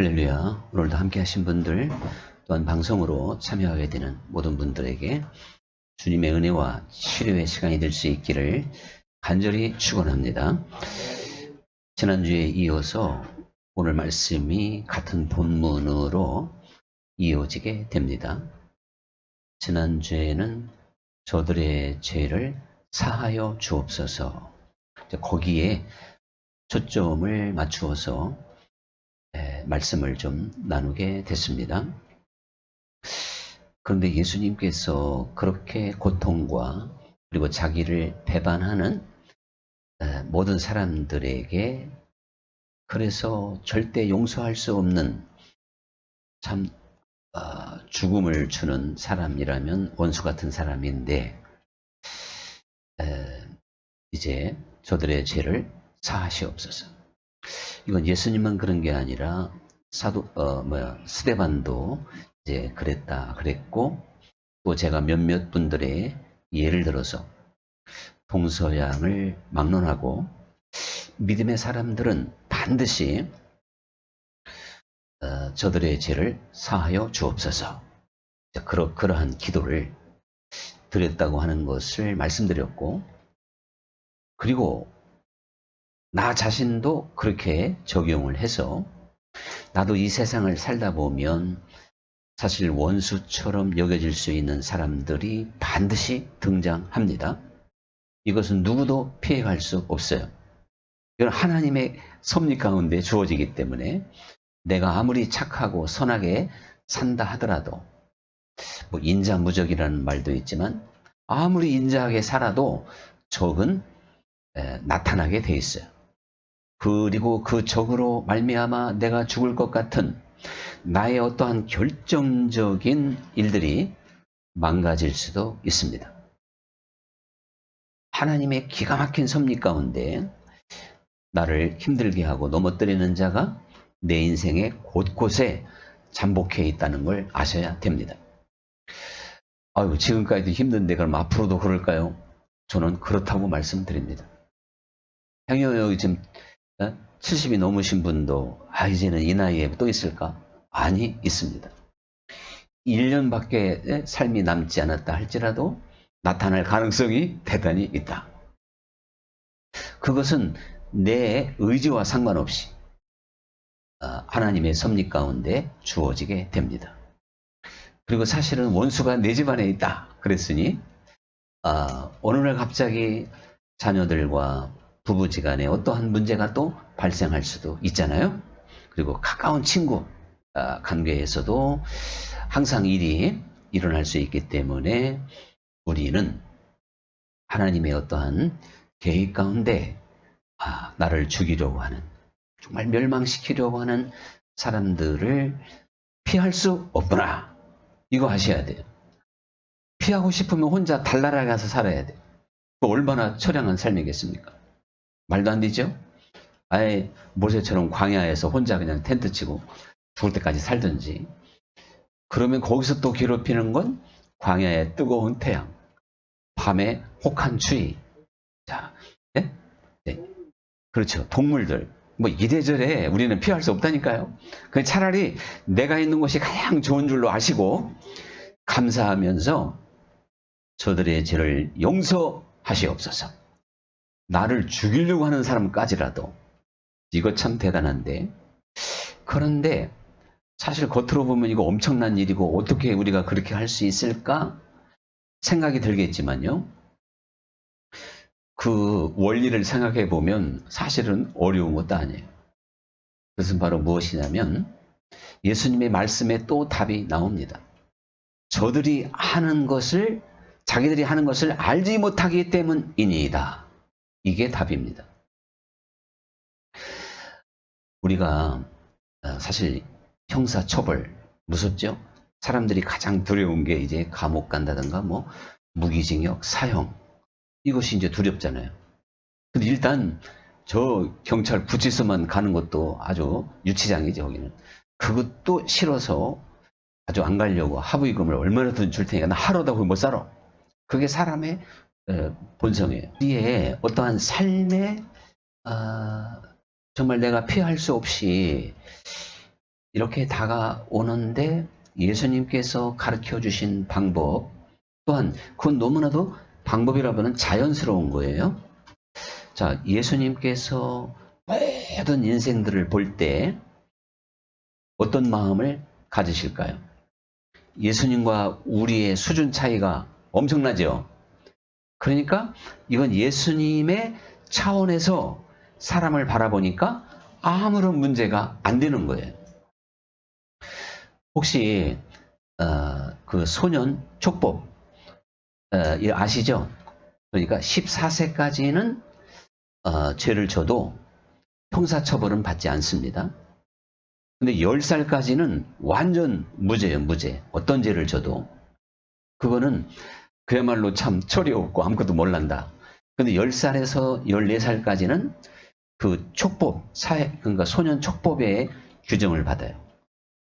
할렐루야. 오늘도 함께 하신 분들, 또한 방송으로 참여하게 되는 모든 분들에게 주님의 은혜와 치료의 시간이 될 수 있기를 간절히 축원합니다. 지난주에 이어서 오늘 말씀이 같은 본문으로 이어지게 됩니다. 지난주에는 저들의 죄를 사하여 주옵소서, 거기에 초점을 맞추어서 말씀을 좀 나누게 됐습니다. 그런데 예수님께서 그렇게 고통과 그리고 자기를 배반하는 모든 사람들에게 그래서 절대 용서할 수 없는 참 죽음을 주는 사람이라면 원수 같은 사람인데 이제 저들의 죄를 사하시옵소서. 이건 예수님만 그런 게 아니라 스데반도 이제 그랬고, 또 제가 몇몇 분들의 예를 들어서 동서양을 막론하고 믿음의 사람들은 반드시 저들의 죄를 사하여 주옵소서, 그러한 기도를 드렸다고 하는 것을 말씀드렸고, 그리고 나 자신도 그렇게 적용을 해서 나도 이 세상을 살다 보면 사실 원수처럼 여겨질 수 있는 사람들이 반드시 등장합니다. 이것은 누구도 피해갈 수 없어요. 이건 하나님의 섭리 가운데 주어지기 때문에 내가 아무리 착하고 선하게 산다 하더라도, 인자무적이라는 말도 있지만 아무리 인자하게 살아도 적은 나타나게 돼 있어요. 그리고 그 적으로 말미암아 내가 죽을 것 같은 나의 어떠한 결정적인 일들이 망가질 수도 있습니다. 하나님의 기가 막힌 섭리 가운데 나를 힘들게 하고 넘어뜨리는 자가 내 인생의 곳곳에 잠복해 있다는 걸 아셔야 됩니다. 아유, 지금까지도 힘든데 그럼 앞으로도 그럴까요? 저는 그렇다고 말씀드립니다. 형님, 여기 지금 70이 넘으신 분도 이제는 이 나이에 또 있을까? 아니, 있습니다. 1년밖에 삶이 남지 않았다 할지라도 나타날 가능성이 대단히 있다. 그것은 내 의지와 상관없이 하나님의 섭리 가운데 주어지게 됩니다. 그리고 사실은 원수가 내 집안에 있다 그랬으니 어느 날 갑자기 자녀들과 부부지간에 어떠한 문제가 또 발생할 수도 있잖아요. 그리고 가까운 친구 관계에서도 항상 일이 일어날 수 있기 때문에 우리는 하나님의 어떠한 계획 가운데 나를 죽이려고 하는, 정말 멸망시키려고 하는 사람들을 피할 수 없구나. 이거 아셔야 돼요. 피하고 싶으면 혼자 달나라에 가서 살아야 돼요. 얼마나 처량한 삶이겠습니까? 말도 안 되죠? 아예 모세처럼 광야에서 혼자 그냥 텐트 치고 죽을 때까지 살든지, 그러면 거기서 또 괴롭히는 건 광야의 뜨거운 태양, 밤에 혹한 추위. 자, 네? 네. 그렇죠. 동물들. 이래저래 우리는 피할 수 없다니까요. 그 차라리 내가 있는 곳이 가장 좋은 줄로 아시고 감사하면서 저들의 죄를 용서하시옵소서. 나를 죽이려고 하는 사람까지라도. 이거 참 대단한데. 그런데 사실 겉으로 보면 이거 엄청난 일이고 어떻게 우리가 그렇게 할 수 있을까 생각이 들겠지만요. 그 원리를 생각해 보면 사실은 어려운 것도 아니에요. 그것은 바로 무엇이냐면 예수님의 말씀에 또 답이 나옵니다. 저들이 하는 것을, 자기들이 하는 것을 알지 못하기 때문이니이다. 이게 답입니다. 우리가 사실 형사처벌 무섭죠? 사람들이 가장 두려운 게 이제 감옥 간다든가 무기징역, 사형, 이것이 이제 두렵잖아요. 근데 일단 저 경찰 구치소만 가는 것도 아주 유치장이죠, 거기는. 그것도 싫어서 아주 안 가려고 합의금을 얼마나든 줄 테니까 나 하루도 못 살아. 그게 사람의 본성이에요. 우리의 어떠한 삶에 정말 내가 피할 수 없이 이렇게 다가오는데 예수님께서 가르쳐 주신 방법 또한 그건 너무나도 방법이라고는 자연스러운 거예요. 자, 예수님께서 모든 인생들을 볼 때 어떤 마음을 가지실까요? 예수님과 우리의 수준 차이가 엄청나죠? 그러니까 이건 예수님의 차원에서 사람을 바라보니까 아무런 문제가 안 되는 거예요. 혹시 그 소년 촉법 이거 아시죠? 그러니까 14세까지는 죄를 져도 형사처벌은 받지 않습니다. 근데 10살까지는 완전 무죄예요, 무죄. 어떤 죄를 져도. 그거는 그야말로 참 철이 없고 아무것도 몰란다. 근데 10살에서 14살까지는 그 촉법, 그러니까 소년 촉법의 규정을 받아요.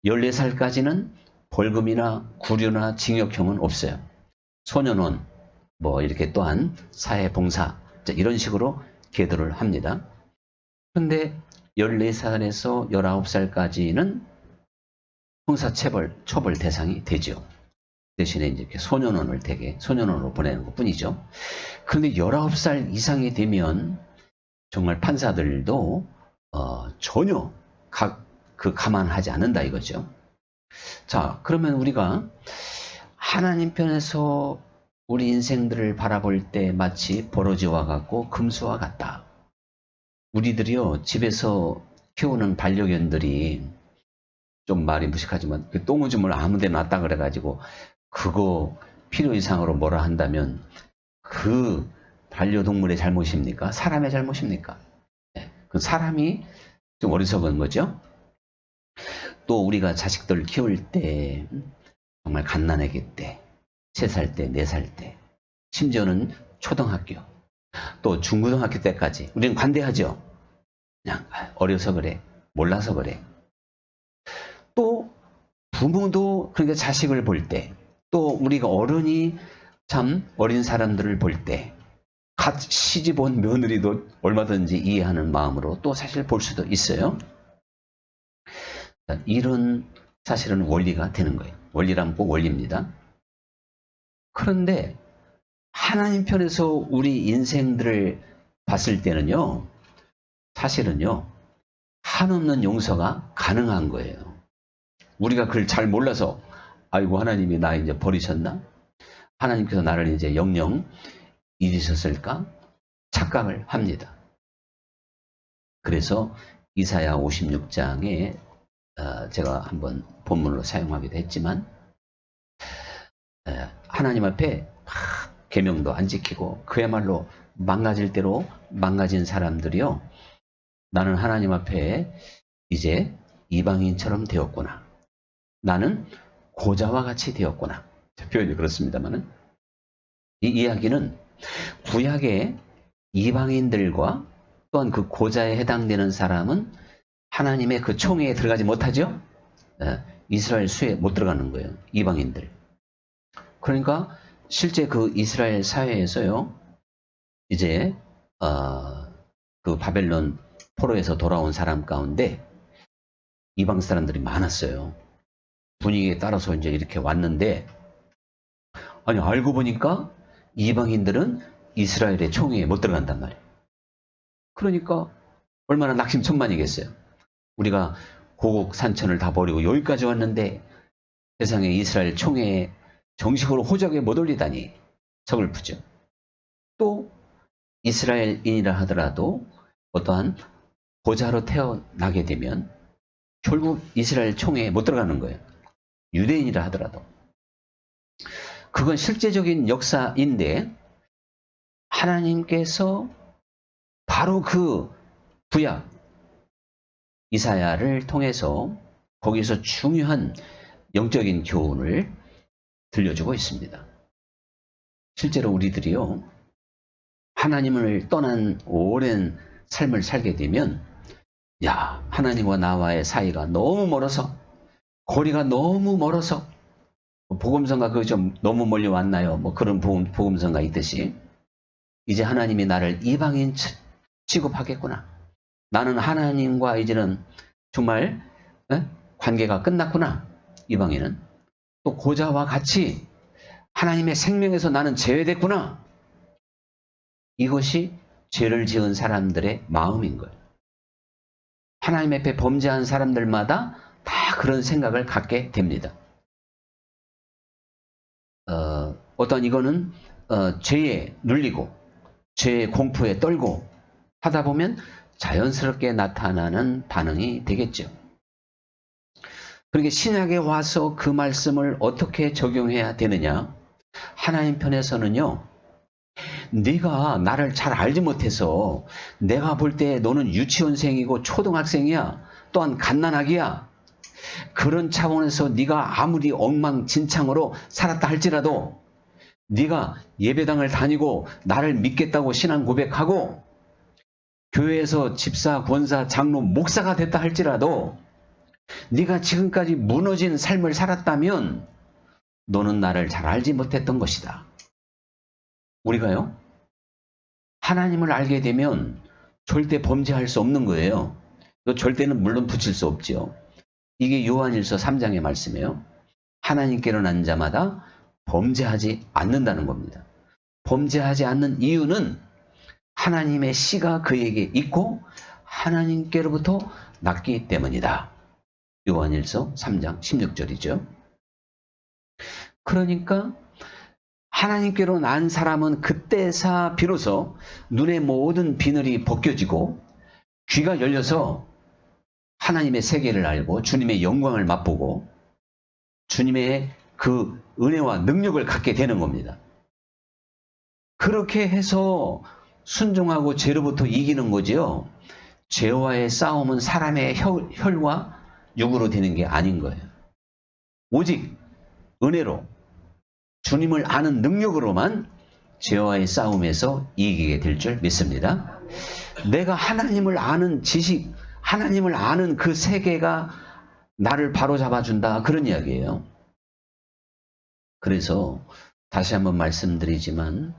14살까지는 벌금이나 구류나 징역형은 없어요. 소년원, 뭐 이렇게 또한 사회봉사, 이런 식으로 계도를 합니다. 근데 14살에서 19살까지는 형사처벌 대상이 되죠. 대신에 이제 이렇게 소년원을 되게 소년원으로 보내는 것 뿐이죠. 그런데 19살 이상이 되면 정말 판사들도 전혀 감안하지 않는다 이거죠. 자, 그러면 우리가 하나님 편에서 우리 인생들을 바라볼 때 마치 버러지와 같고 금수와 같다. 우리들이요, 집에서 키우는 반려견들이 좀 말이 무식하지만 그 똥오줌을 아무 데나 놨다 그래가지고 그거 필요 이상으로 뭐라 한다면 그 반려동물의 잘못입니까? 사람의 잘못입니까? 네, 그 사람이 좀 어리석은 거죠. 또 우리가 자식들 키울 때 정말 갓난아기 때 3살 때, 4살 때, 심지어는 초등학교, 또 중고등학교 때까지 우리는 관대하죠. 그냥 어려서 그래, 몰라서 그래. 또 부모도 그러니까 자식을 볼 때, 또 우리가 어른이 참 어린 사람들을 볼 때, 갓 시집 온 며느리도 얼마든지 이해하는 마음으로 또 사실 볼 수도 있어요. 이런 사실은 원리가 되는 거예요. 원리라면 꼭 원리입니다. 그런데 하나님 편에서 우리 인생들을 봤을 때는요, 사실은요, 한없는 용서가 가능한 거예요. 우리가 그걸 잘 몰라서, 아이고, 하나님이 나 이제 버리셨나? 하나님께서 나를 이제 영영 잊으셨을까? 착각을 합니다. 그래서 이사야 56장에 제가 한번 본문으로 사용하기도 했지만, 하나님 앞에 계명도 안 지키고 그야말로 망가질 대로 망가진 사람들이요, 나는 하나님 앞에 이제 이방인처럼 되었구나. 나는 고자와 같이 되었구나. 표현이 그렇습니다만은 이 이야기는 구약의 이방인들과 또한 그 고자에 해당되는 사람은 하나님의 그 총회에 들어가지 못하죠. 이스라엘 수에 못 들어가는 거예요. 이방인들. 그러니까 실제 그 이스라엘 사회에서요, 이제 그 바벨론 포로에서 돌아온 사람 가운데 이방 사람들이 많았어요. 분위기에 따라서 이제 이렇게 왔는데, 아니 알고 보니까 이방인들은 이스라엘의 총회에 못 들어간단 말이에요. 그러니까 얼마나 낙심천만이겠어요. 우리가 고국 산천을 다 버리고 여기까지 왔는데 세상에 이스라엘 총회에 정식으로 호적에 못 올리다니 서글프죠. 또 이스라엘인이라 하더라도 어떠한 고자로 태어나게 되면 결국 이스라엘 총회에 못 들어가는 거예요. 유대인이라 하더라도. 그건 실제적인 역사인데 하나님께서 바로 그 구약 이사야를 통해서 거기서 중요한 영적인 교훈을 들려주고 있습니다. 실제로 우리들이요, 하나님을 떠난 오랜 삶을 살게 되면, 야, 하나님과 나와의 사이가 너무 멀어서, 거리가 너무 멀어서, 복음성가 그거 좀 너무 멀리 왔나요? 뭐 그런 복음성가 있듯이, 이제 하나님이 나를 이방인 취급하겠구나. 나는 하나님과 이제는 정말 관계가 끝났구나. 이방인은 또 고자와 같이 하나님의 생명에서 나는 제외됐구나. 이것이 죄를 지은 사람들의 마음인 거예요. 하나님 앞에 범죄한 사람들마다 다 그런 생각을 갖게 됩니다. 어떤 이거는 죄에 눌리고 죄의 공포에 떨고 하다 보면 자연스럽게 나타나는 반응이 되겠죠. 그러니까 신약에 와서 그 말씀을 어떻게 적용해야 되느냐? 하나님 편에서는요, 네가 나를 잘 알지 못해서 내가 볼 때 너는 유치원생이고 초등학생이야. 또한 갓난아기야. 그런 차원에서 네가 아무리 엉망진창으로 살았다 할지라도 네가 예배당을 다니고 나를 믿겠다고 신앙 고백하고 교회에서 집사, 권사, 장로, 목사가 됐다 할지라도 네가 지금까지 무너진 삶을 살았다면 너는 나를 잘 알지 못했던 것이다. 우리가요, 하나님을 알게 되면 절대 범죄할 수 없는 거예요. 절대는 물론 붙일 수 없죠. 이게 요한일서 3장의 말씀이에요. 하나님께로 난 자마다 범죄하지 않는다는 겁니다. 범죄하지 않는 이유는 하나님의 씨가 그에게 있고 하나님께로부터 났기 때문이다. 요한일서 3장 16절이죠. 그러니까 하나님께로 난 사람은 그때사 비로소 눈의 모든 비늘이 벗겨지고 귀가 열려서 하나님의 세계를 알고 주님의 영광을 맛보고 주님의 그 은혜와 능력을 갖게 되는 겁니다. 그렇게 해서 순종하고 죄로부터 이기는 거죠. 죄와의 싸움은 사람의 혈과 육으로 되는 게 아닌 거예요. 오직 은혜로 주님을 아는 능력으로만 죄와의 싸움에서 이기게 될 줄 믿습니다. 내가 하나님을 아는 지식, 하나님을 아는 그 세계가 나를 바로잡아준다. 그런 이야기예요. 그래서 다시 한번 말씀드리지만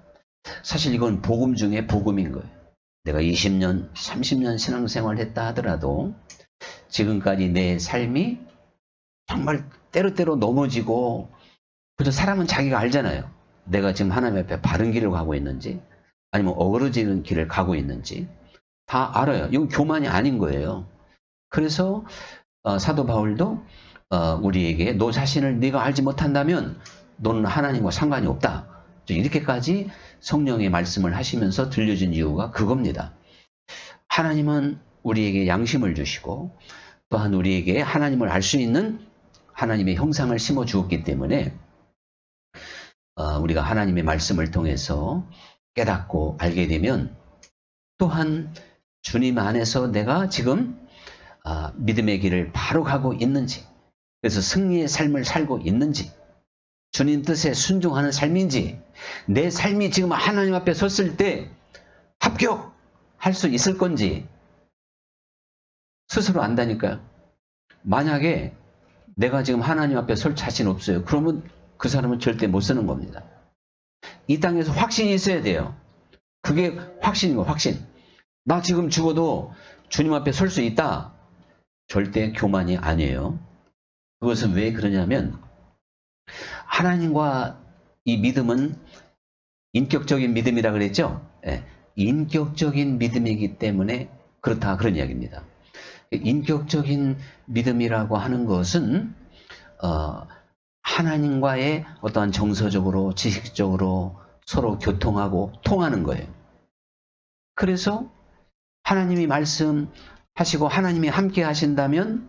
사실 이건 복음 중에 복음인 거예요. 내가 20년, 30년 신앙생활을 했다 하더라도 지금까지 내 삶이 정말 때로때로 넘어지고, 그래서 사람은 자기가 알잖아요. 내가 지금 하나님 앞에 바른 길을 가고 있는지 아니면 어그러지는 길을 가고 있는지 다 알아요. 이건 교만이 아닌 거예요. 그래서 사도 바울도 우리에게 너 자신을 네가 알지 못한다면 너는 하나님과 상관이 없다. 이렇게까지 성령의 말씀을 하시면서 들려준 이유가 그겁니다. 하나님은 우리에게 양심을 주시고 또한 우리에게 하나님을 알 수 있는 하나님의 형상을 심어 주었기 때문에 우리가 하나님의 말씀을 통해서 깨닫고 알게 되면 또한 주님 안에서 내가 지금 믿음의 길을 바로 가고 있는지, 그래서 승리의 삶을 살고 있는지, 주님 뜻에 순종하는 삶인지, 내 삶이 지금 하나님 앞에 섰을 때 합격할 수 있을 건지 스스로 안다니까요. 만약에 내가 지금 하나님 앞에 설 자신 없어요. 그러면 그 사람은 절대 못 쓰는 겁니다. 이 땅에서 확신이 있어야 돼요. 그게 확신인 거예요. 확신. 나 지금 죽어도 주님 앞에 설 수 있다. 절대 교만이 아니에요. 그것은 왜 그러냐면 하나님과 이 믿음은 인격적인 믿음이라 그랬죠. 네. 인격적인 믿음이기 때문에 그렇다, 그런 이야기입니다. 인격적인 믿음이라고 하는 것은 하나님과의 어떠한 정서적으로 지식적으로 서로 교통하고 통하는 거예요. 그래서 하나님이 말씀하시고 하나님이 함께 하신다면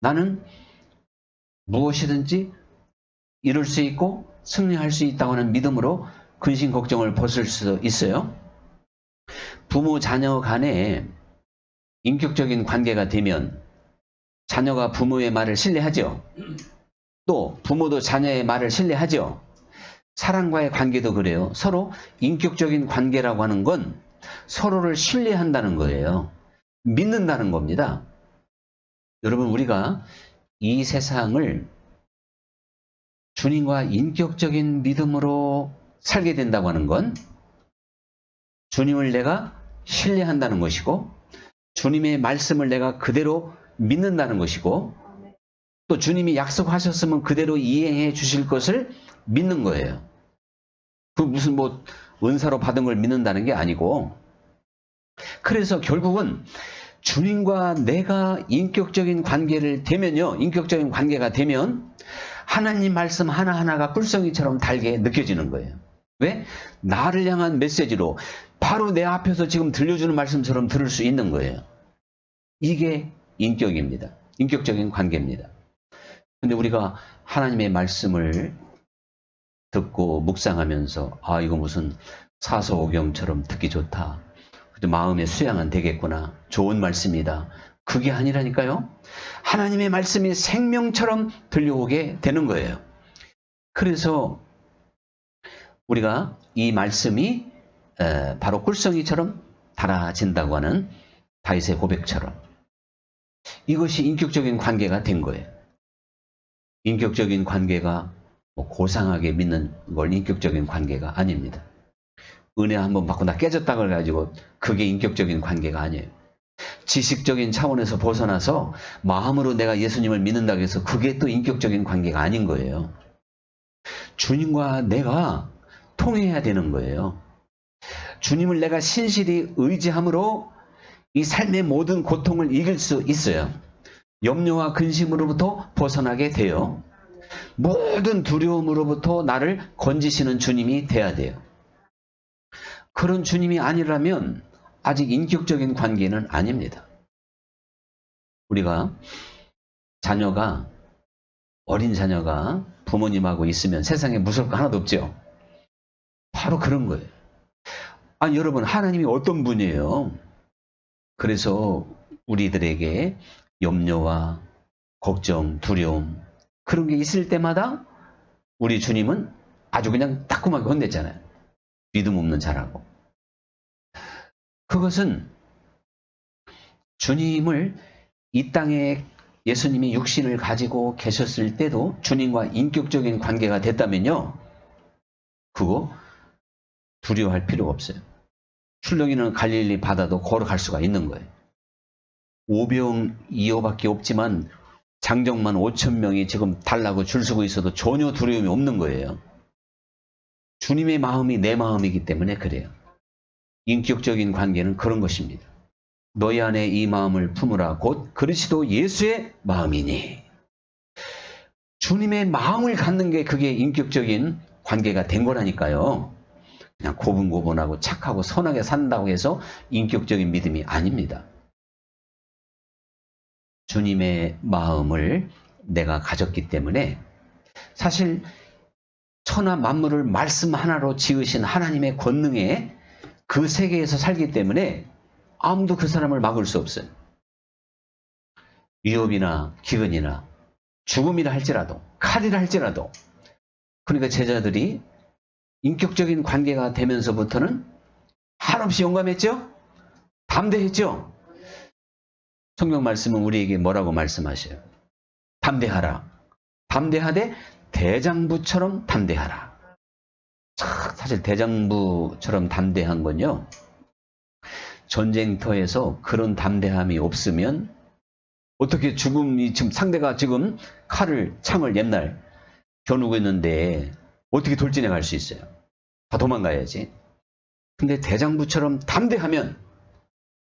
나는 무엇이든지 이룰 수 있고 승리할 수 있다고 하는 믿음으로 근심 걱정을 벗을 수 있어요. 부모 자녀 간에 인격적인 관계가 되면 자녀가 부모의 말을 신뢰하죠. 또 부모도 자녀의 말을 신뢰하죠. 사람과의 관계도 그래요. 서로 인격적인 관계라고 하는 건 서로를 신뢰한다는 거예요. 믿는다는 겁니다. 여러분, 우리가 이 세상을 주님과 인격적인 믿음으로 살게 된다고 하는 건 주님을 내가 신뢰한다는 것이고 주님의 말씀을 내가 그대로 믿는다는 것이고 또 주님이 약속하셨으면 그대로 이행해 주실 것을 믿는 거예요. 그 무슨 뭐 은사로 받은 걸 믿는다는 게 아니고, 그래서 결국은 주님과 내가 인격적인 관계를 되면요, 인격적인 관계가 되면 하나님 말씀 하나하나가 꿀성이처럼 달게 느껴지는 거예요. 왜? 나를 향한 메시지로 바로 내 앞에서 지금 들려주는 말씀처럼 들을 수 있는 거예요. 이게 인격입니다. 인격적인 관계입니다. 근데 우리가 하나님의 말씀을 듣고 묵상하면서 아, 이거 무슨 사서오경처럼 듣기 좋다. 마음의 수양은 되겠구나. 좋은 말씀이다. 그게 아니라니까요. 하나님의 말씀이 생명처럼 들려오게 되는 거예요. 그래서 우리가 이 말씀이 바로 꿀성이처럼 달아진다고 하는 다윗의 고백처럼 이것이 인격적인 관계가 된 거예요. 인격적인 관계가 뭐 고상하게 믿는 걸 인격적인 관계가 아닙니다. 은혜 한번 받고 나 깨졌다 그래가지고 그게 인격적인 관계가 아니에요. 지식적인 차원에서 벗어나서 마음으로 내가 예수님을 믿는다고 해서 그게 또 인격적인 관계가 아닌 거예요. 주님과 내가 통해야 되는 거예요. 주님을 내가 신실히 의지함으로 이 삶의 모든 고통을 이길 수 있어요. 염려와 근심으로부터 벗어나게 돼요. 모든 두려움으로부터 나를 건지시는 주님이 돼야 돼요. 그런 주님이 아니라면 아직 인격적인 관계는 아닙니다. 우리가 어린 자녀가 부모님하고 있으면 세상에 무서울 거 하나도 없죠. 바로 그런 거예요. 아니 여러분, 하나님이 어떤 분이에요? 그래서 우리들에게 염려와 걱정, 두려움 그런 게 있을 때마다 우리 주님은 아주 그냥 따끔하게 혼냈잖아요. 믿음 없는 자라고. 그것은 주님을 이 땅에 예수님이 육신을 가지고 계셨을 때도 주님과 인격적인 관계가 됐다면요, 그거 두려워할 필요가 없어요. 출렁이는 갈릴리 바다도 걸어갈 수가 있는 거예요. 오병이어밖에 없지만 장정만 5,000명이 지금 달라고 줄 서고 있어도 전혀 두려움이 없는 거예요. 주님의 마음이 내 마음이기 때문에 그래요. 인격적인 관계는 그런 것입니다. 너희 안에 이 마음을 품으라 곧 그리스도 예수의 마음이니. 주님의 마음을 갖는 게 그게 인격적인 관계가 된 거라니까요. 그냥 고분고분하고 착하고 선하게 산다고 해서 인격적인 믿음이 아닙니다. 주님의 마음을 내가 가졌기 때문에 사실 천하 만물을 말씀 하나로 지으신 하나님의 권능에 그 세계에서 살기 때문에 아무도 그 사람을 막을 수 없어요. 위협이나 기근이나 죽음이라 할지라도 칼이라 할지라도. 그러니까 제자들이 인격적인 관계가 되면서부터는 한없이 용감했죠? 담대했죠? 성경 말씀은 우리에게 뭐라고 말씀하셔요? 담대하라. 담대하되 대장부처럼 담대하라. 사실 대장부처럼 담대한 건요, 전쟁터에서 그런 담대함이 없으면 어떻게 죽음이 지금 상대가 지금 창을 옛날 겨누고 있는데 어떻게 돌진해 갈 수 있어요? 다 도망가야지. 근데 대장부처럼 담대하면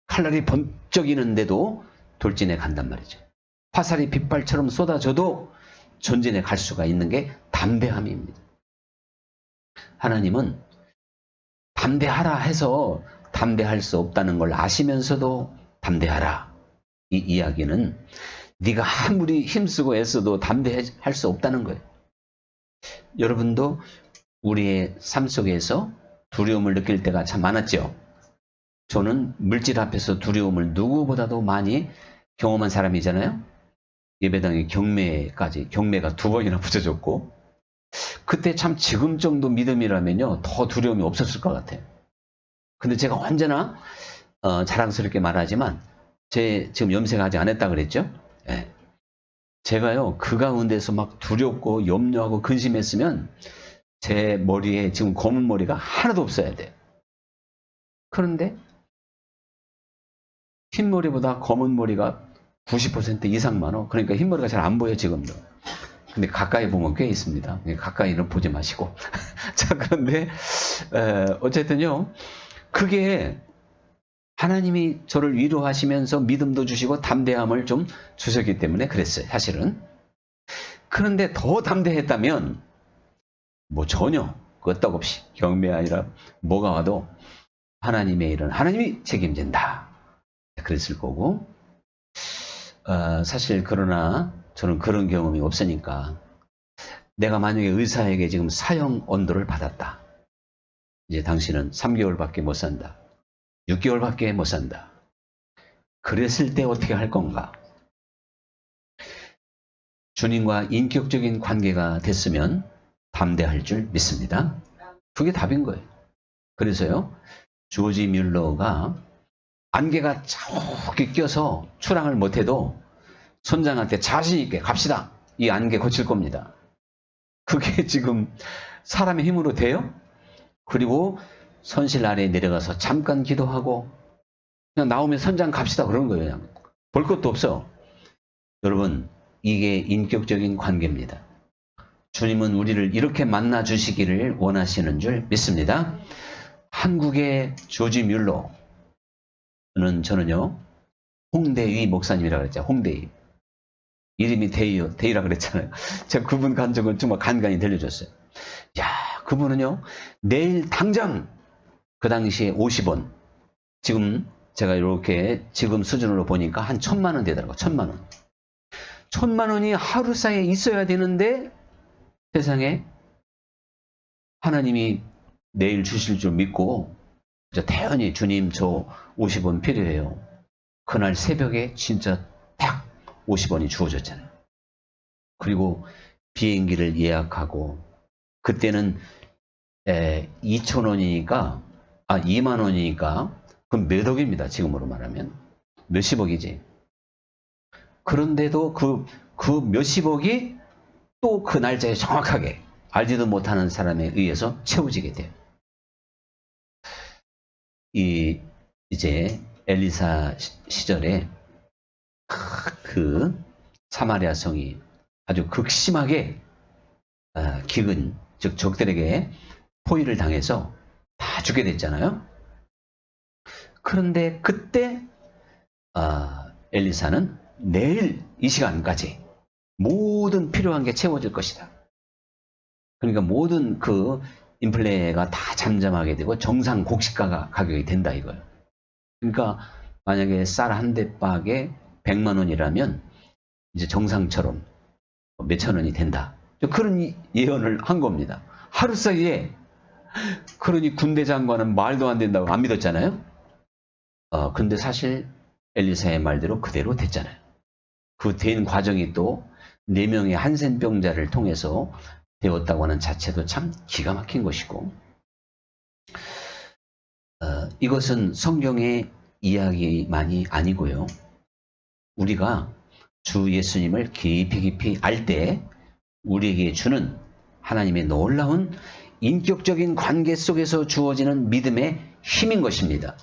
칼날이 번쩍이는데도 돌진해 간단 말이죠. 화살이 빗발처럼 쏟아져도 전진해 갈 수가 있는 게 담대함입니다. 하나님은 담대하라 해서 담대할 수 없다는 걸 아시면서도 담대하라. 이 이야기는 네가 아무리 힘쓰고 애써도 담대할 수 없다는 거예요. 여러분도 우리의 삶 속에서 두려움을 느낄 때가 참 많았죠. 저는 물질 앞에서 두려움을 누구보다도 많이 경험한 사람이잖아요. 예배당에 경매가 2번이나 붙여졌고, 그때 참 지금 정도 믿음이라면요 더 두려움이 없었을 것 같아요. 근데 제가 언제나 자랑스럽게 말하지만 지금 염세가 아직 안 했다 그랬죠? 네. 제가요 그 가운데서 막 두렵고 염려하고 근심했으면 제 머리에 지금 검은 머리가 하나도 없어야 돼요. 그런데 흰 머리보다 검은 머리가 90% 이상 많어. 그러니까 흰머리가 잘 안 보여 지금도. 근데 가까이 보면 꽤 있습니다. 가까이는 보지 마시고. 자, 그런데 어쨌든요. 그게 하나님이 저를 위로하시면서 믿음도 주시고 담대함을 좀 주셨기 때문에 그랬어요. 사실은. 그런데 더 담대했다면 뭐 전혀 끄떡없이 경매 아니라 뭐가 와도 하나님의 일은 하나님이 책임진다. 그랬을 거고 사실 그러나 저는 그런 경험이 없으니까 내가 만약에 의사에게 지금 사형 언도를 받았다. 이제 당신은 3개월밖에 못 산다. 6개월밖에 못 산다. 그랬을 때 어떻게 할 건가? 주님과 인격적인 관계가 됐으면 담대할 줄 믿습니다. 그게 답인 거예요. 그래서요. 조지 뮬러가 안개가 저기 껴서 출항을 못해도 선장한테 자신 있게 갑시다. 이 안개 거칠 겁니다. 그게 지금 사람의 힘으로 돼요? 그리고 선실 아래에 내려가서 잠깐 기도하고 그냥 나오면 선장 갑시다 그러는 거예요. 그냥 볼 것도 없어. 여러분 이게 인격적인 관계입니다. 주님은 우리를 이렇게 만나 주시기를 원하시는 줄 믿습니다. 한국의 조지 뮬러는 저는요 홍대위 목사님이라고 그랬죠. 홍대위. 이름이 대위라 그랬잖아요. 제가 그분 간증을 정말 간간히 들려줬어요. 야, 그분은요 내일 당장 그 당시에 50원 지금 제가 이렇게 지금 수준으로 보니까 한 1,000만 원 되더라고요. 1,000만 원. 1,000만 원이 하루 사이에 있어야 되는데 세상에 하나님이 내일 주실 줄 믿고 태연히 주님 저 50원 필요해요. 그날 새벽에 진짜 딱 50원이 주어졌잖아요. 그리고 비행기를 예약하고 그때는 2,000원이니까 2만 원이니까 그럼 몇 억입니다. 지금으로 말하면 몇십억이지. 그런데도 그 몇십억이 또 그 날짜에 정확하게 알지도 못하는 사람에 의해서 채워지게 돼요. 이제 엘리사 시절에 그 사마리아 성이 아주 극심하게 기근 즉 적들에게 포위를 당해서 다 죽게 됐잖아요. 그런데 그때 엘리사는 내일 이 시간까지 모든 필요한 게 채워질 것이다. 그러니까 모든 그 인플레가 다 잠잠하게 되고 정상 곡식가가 가격이 된다 이거예요. 그러니까 만약에 쌀 한 대박에 100만 원이라면 이제 정상처럼 몇천 원이 된다. 그런 예언을 한 겁니다. 하루 사이에. 그러니 군대 장관은 말도 안 된다고 안 믿었잖아요. 근데 사실 엘리사의 말대로 그대로 됐잖아요. 그 된 과정이 또 4명의 한센병자를 통해서 되었다고 하는 자체도 참 기가 막힌 것이고 이것은 성경의 이야기만이 아니고요. 우리가 주 예수님을 깊이 알 때 우리에게 주는 하나님의 놀라운 인격적인 관계 속에서 주어지는 믿음의 힘인 것입니다.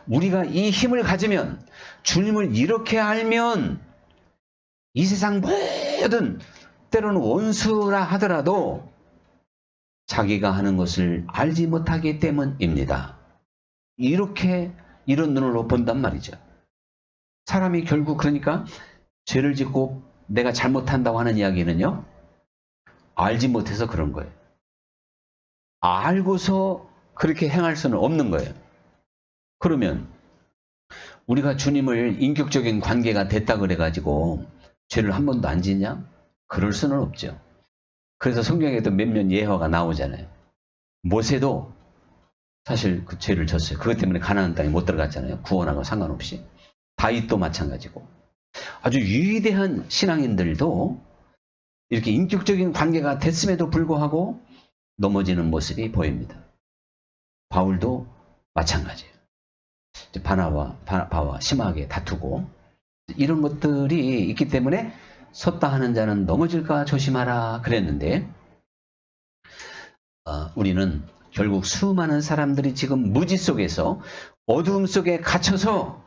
우리가 이 힘을 가지면 주님을 이렇게 알면 이 세상 모든 때로는 원수라 하더라도 자기가 하는 것을 알지 못하기 때문입니다. 이런 눈으로 본단 말이죠. 사람이 결국 그러니까 죄를 짓고 내가 잘못한다고 하는 이야기는요. 알지 못해서 그런 거예요. 알고서 그렇게 행할 수는 없는 거예요. 그러면 우리가 주님을 인격적인 관계가 됐다 그래가지고 죄를 한 번도 안 짓냐? 그럴 수는 없죠. 그래서 성경에도 몇몇 예화가 나오잖아요. 모세도 사실 그 죄를 졌어요. 그것 때문에 가나안 땅에 못 들어갔잖아요. 구원하고 상관없이. 다윗도 마찬가지고. 아주 위대한 신앙인들도 이렇게 인격적인 관계가 됐음에도 불구하고 넘어지는 모습이 보입니다. 바울도 마찬가지예요. 바나바와 심하게 다투고 이런 것들이 있기 때문에 섰다 하는 자는 넘어질까 조심하라 그랬는데 우리는 결국 수많은 사람들이 지금 무지 속에서 어두움 속에 갇혀서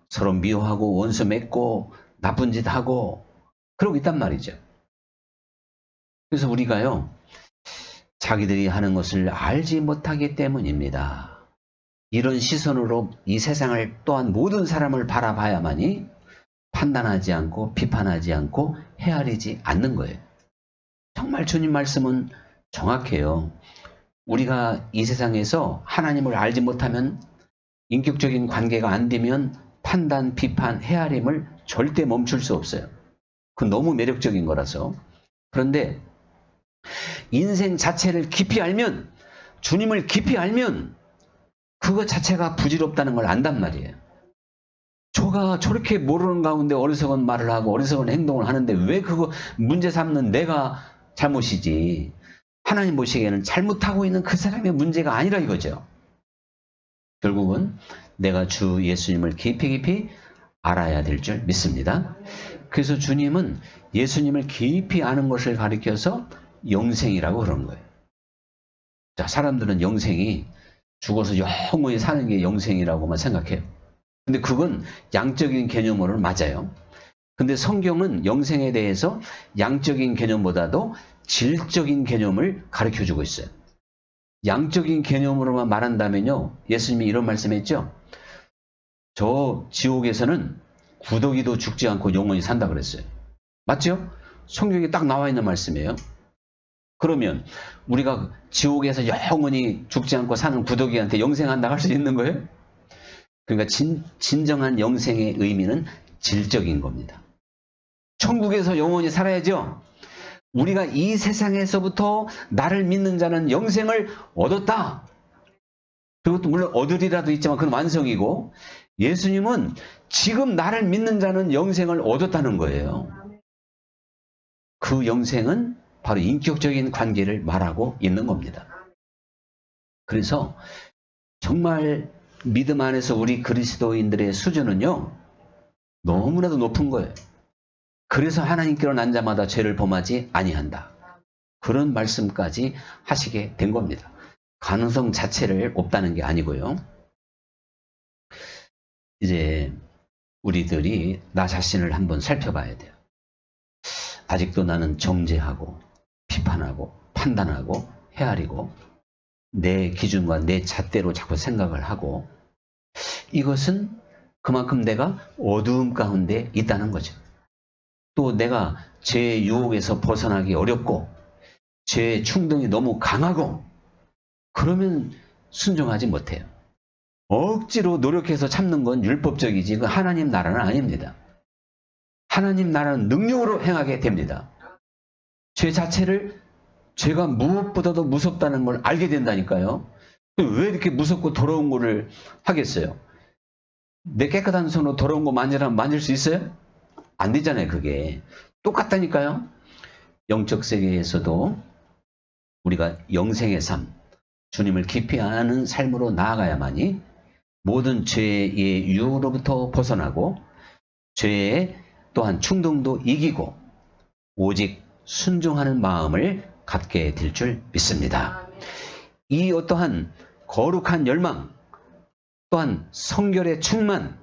서로 미워하고 원수 맺고 나쁜 짓 하고 그러고 있단 말이죠. 그래서 우리가요, 자기들이 하는 것을 알지 못하기 때문입니다. 이런 시선으로 이 세상을 또한 모든 사람을 바라봐야만이 판단하지 않고 비판하지 않고 헤아리지 않는 거예요. 정말 주님 말씀은 정확해요. 우리가 이 세상에서 하나님을 알지 못하면, 인격적인 관계가 안 되면 판단, 비판, 헤아림을 절대 멈출 수 없어요. 그건 너무 매력적인 거라서. 그런데 인생 자체를 깊이 알면, 주님을 깊이 알면 그거 자체가 부질없다는 걸 안단 말이에요. 저가 저렇게 모르는 가운데 어리석은 말을 하고 어리석은 행동을 하는데 왜 그거 문제 삼는 내가 잘못이지. 하나님 보시기에는 잘못하고 있는 그 사람의 문제가 아니라 이거죠. 결국은 내가 주 예수님을 깊이 알아야 될 줄 믿습니다. 그래서 주님은 예수님을 깊이 아는 것을 가리켜서 영생이라고 그러는 거예요. 자, 사람들은 영생이 죽어서 영원히 사는 게 영생이라고만 생각해요. 근데 그건 양적인 개념으로는 맞아요. 근데 성경은 영생에 대해서 양적인 개념보다도 질적인 개념을 가르쳐주고 있어요. 양적인 개념으로만 말한다면요, 예수님이 이런 말씀했죠. 저 지옥에서는 구더기도 죽지 않고 영원히 산다 그랬어요. 맞죠? 성경에 딱 나와 있는 말씀이에요. 그러면 우리가 지옥에서 영원히 죽지 않고 사는 구더기한테 영생한다 할 수 있는 거예요? 그러니까 진정한 영생의 의미는 질적인 겁니다. 천국에서 영원히 살아야죠. 우리가 이 세상에서부터 나를 믿는 자는 영생을 얻었다. 그것도 물론 얻으리라도 있지만 그건 완성이고, 예수님은 지금 나를 믿는 자는 영생을 얻었다는 거예요. 그 영생은 바로 인격적인 관계를 말하고 있는 겁니다. 그래서 정말 믿음 안에서 우리 그리스도인들의 수준은요, 너무나도 높은 거예요. 그래서 하나님께로 난 자마다 죄를 범하지 아니한다. 그런 말씀까지 하시게 된 겁니다. 가능성 자체를 없다는 게 아니고요. 이제 우리들이 나 자신을 한번 살펴봐야 돼요. 아직도 나는 정죄하고 비판하고 판단하고 헤아리고 내 기준과 내 잣대로 자꾸 생각을 하고, 이것은 그만큼 내가 어두움 가운데 있다는 거죠. 또 내가 죄의 유혹에서 벗어나기 어렵고 죄의 충동이 너무 강하고 그러면 순종하지 못해요. 억지로 노력해서 참는 건 율법적이지 그 하나님 나라는 아닙니다. 하나님 나라는 능력으로 행하게 됩니다. 죄 자체를 죄가 무엇보다도 무섭다는 걸 알게 된다니까요. 왜 이렇게 무섭고 더러운 거를 하겠어요? 내 깨끗한 손으로 더러운 거 만지라면 만질 수 있어요? 안 되잖아요. 그게 똑같다니까요. 영적 세계에서도 우리가 영생의 삶, 주님을 깊이 아는 삶으로 나아가야만이 모든 죄의 유혹으로부터 벗어나고 죄의 또한 충동도 이기고 오직 순종하는 마음을 갖게 될 줄 믿습니다. 이 어떠한 거룩한 열망, 또한 성결의 충만,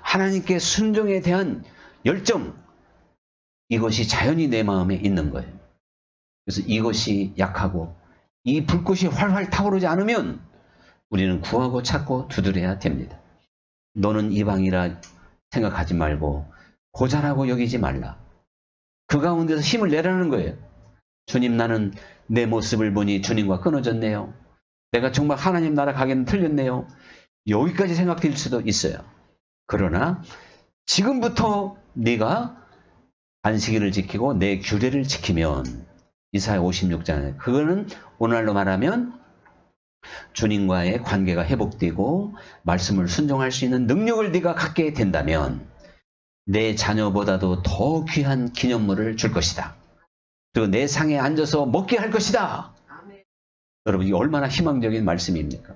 하나님께 순종에 대한 열정, 이것이 자연히 내 마음에 있는 거예요. 그래서 이것이 약하고 이 불꽃이 활활 타오르지 않으면 우리는 구하고 찾고 두드려야 됩니다. 너는 이방이라 생각하지 말고 고자라고 여기지 말라. 그 가운데서 힘을 내라는 거예요. 주님, 나는 내 모습을 보니 주님과 끊어졌네요. 내가 정말 하나님 나라 가기는 틀렸네요. 여기까지 생각될 수도 있어요. 그러나 지금부터 네가 안식일을 지키고 내 규례를 지키면, 이사야 56장에 그거는 오늘날로 말하면 주님과의 관계가 회복되고 말씀을 순종할 수 있는 능력을 네가 갖게 된다면 내 자녀보다도 더 귀한 기념물을 줄 것이다. 그리고 내 상에 앉아서 먹게 할 것이다. 여러분, 이게 얼마나 희망적인 말씀입니까?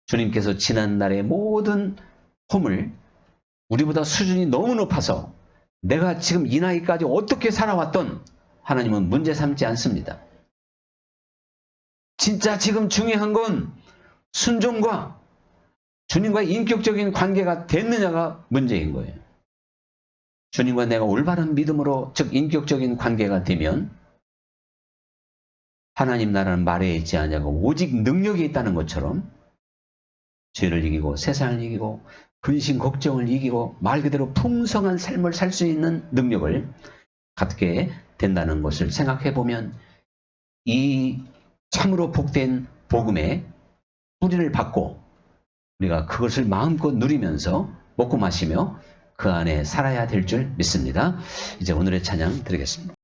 주님께서 지난날의 모든 험을 우리보다 수준이 너무 높아서 내가 지금 이 나이까지 어떻게 살아왔던 하나님은 문제 삼지 않습니다. 진짜 지금 중요한 건 순종과 주님과의 인격적인 관계가 됐느냐가 문제인 거예요. 주님과 내가 올바른 믿음으로, 즉 인격적인 관계가 되면 하나님 나라는 말에 있지 않냐고 오직 능력이 있다는 것처럼 죄를 이기고 세상을 이기고 근심 걱정을 이기고 말 그대로 풍성한 삶을 살 수 있는 능력을 갖게 된다는 것을 생각해 보면 이 참으로 복된 복음의 뿌리를 받고 우리가 그것을 마음껏 누리면서 먹고 마시며 그 안에 살아야 될 줄 믿습니다. 이제 오늘의 찬양 드리겠습니다.